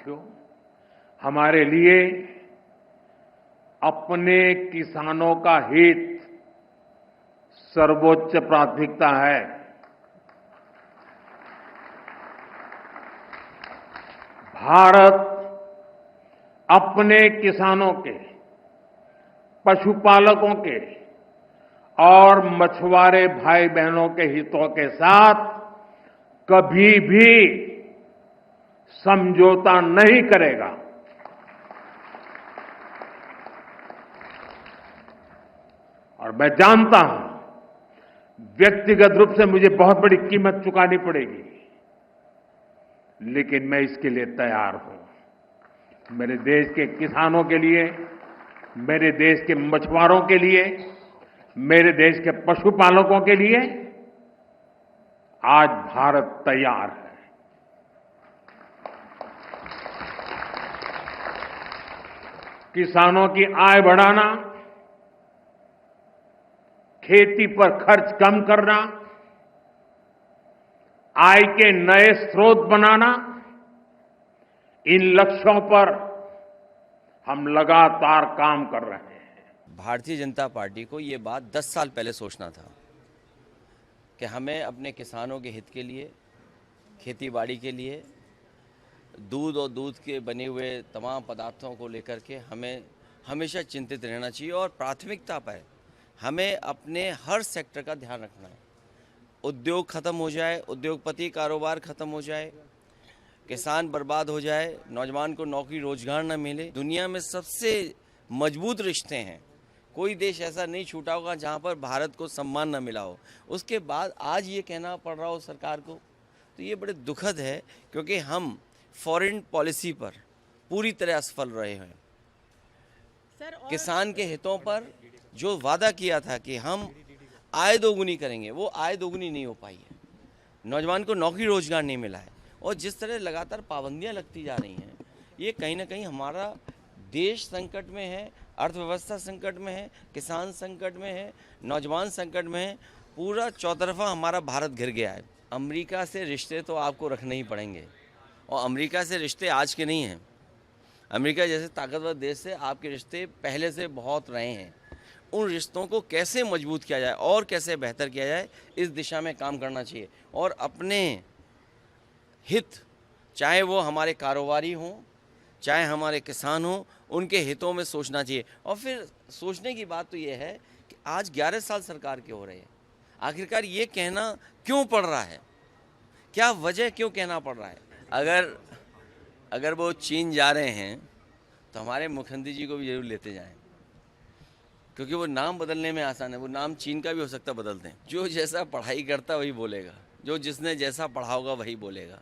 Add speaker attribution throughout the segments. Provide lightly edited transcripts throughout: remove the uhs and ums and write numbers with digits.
Speaker 1: साथियों, हमारे लिए अपने किसानों का हित सर्वोच्च प्राथमिकता है। भारत अपने किसानों के, पशुपालकों के और मछुआरे भाई बहनों के हितों के साथ कभी भी समझौता नहीं करेगा। और मैं जानता हूं, व्यक्तिगत रूप से मुझे बहुत बड़ी कीमत चुकानी पड़ेगी, लेकिन मैं इसके लिए तैयार हूं। मेरे देश के किसानों के लिए, मेरे देश के मछुआरों के लिए, मेरे देश के पशुपालकों के लिए आज भारत तैयार है। किसानों की आय बढ़ाना, खेती पर खर्च कम करना, आय के नए स्रोत बनाना, इन लक्ष्यों पर हम लगातार काम कर रहे हैं।
Speaker 2: भारतीय जनता पार्टी को ये बात 10 साल पहले सोचना था कि हमें अपने किसानों के हित के लिए, खेतीबाड़ी के लिए, दूध और दूध के बने हुए तमाम पदार्थों को लेकर के हमें हमेशा चिंतित रहना चाहिए और प्राथमिकता पर हमें अपने हर सेक्टर का ध्यान रखना है। उद्योग ख़त्म हो जाए, उद्योगपति कारोबार ख़त्म हो जाए, किसान बर्बाद हो जाए, नौजवान को नौकरी रोजगार न मिले। दुनिया में सबसे मजबूत रिश्ते हैं, कोई देश ऐसा नहीं छूटा होगा जहाँ पर भारत को सम्मान न मिला हो। उसके बाद आज ये कहना पड़ रहा हो सरकार को, तो ये बड़े दुखद है, क्योंकि हम फॉरेन पॉलिसी पर पूरी तरह असफल रहे हैं। किसान के हितों पर जो वादा किया था कि हम आय दोगुनी करेंगे, वो आय दोगुनी नहीं हो पाई है। नौजवान को नौकरी रोजगार नहीं मिला है और जिस तरह लगातार पाबंदियां लगती जा रही हैं, ये कहीं ना कहीं हमारा देश संकट में है, अर्थव्यवस्था संकट में है, किसान संकट में है, नौजवान संकट में है, पूरा चौतरफा हमारा भारत घिर गया है। अमेरिका से रिश्ते तो आपको रखने ही पड़ेंगे और अमेरिका से रिश्ते आज के नहीं हैं। अमेरिका जैसे ताकतवर देश से आपके रिश्ते पहले से बहुत रहे हैं। उन रिश्तों को कैसे मजबूत किया जाए और कैसे बेहतर किया जाए, इस दिशा में काम करना चाहिए और अपने हित, चाहे वो हमारे कारोबारी हों, चाहे हमारे किसान हों, उनके हितों में सोचना चाहिए। और फिर सोचने की बात तो ये है कि आज 11 साल सरकार के हो रहे हैं, आखिरकार ये कहना क्यों पड़ रहा है, क्या वजह क्यों कहना पड़ रहा है। अगर वो चीन जा रहे हैं तो हमारे मुख्यमंत्री जी को भी जरूर लेते जाएं, क्योंकि वो नाम बदलने में आसान है। वो नाम चीन का भी हो सकता है बदल दें। जो जैसा पढ़ाई करता वही बोलेगा, जो जिसने जैसा पढ़ा होगा वही बोलेगा।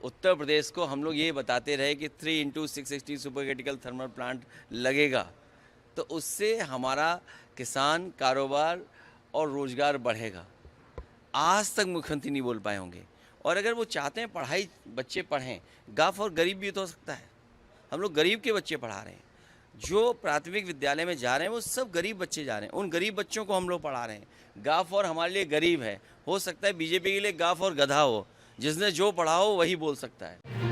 Speaker 2: उत्तर प्रदेश को हम लोग ये बताते रहे कि 3x660 super critical thermal plant लगेगा, तो उससे हमारा किसान, कारोबार और रोजगार बढ़ेगा। आज तक मुख्यमंत्री नहीं बोल पाए होंगे। और अगर वो चाहते हैं पढ़ाई बच्चे पढ़ें, गाँव और गरीब भी तो हो सकता है। हम लोग गरीब के बच्चे पढ़ा रहे हैं, जो प्राथमिक विद्यालय में जा रहे हैं वो सब गरीब बच्चे जा रहे हैं। उन गरीब बच्चों को हम लोग पढ़ा रहे हैं। गाँव और हमारे लिए गरीब है, हो सकता है बीजेपी के लिए गाँव और गधा हो, जिसने जो पढ़ा हो वही बोल सकता है।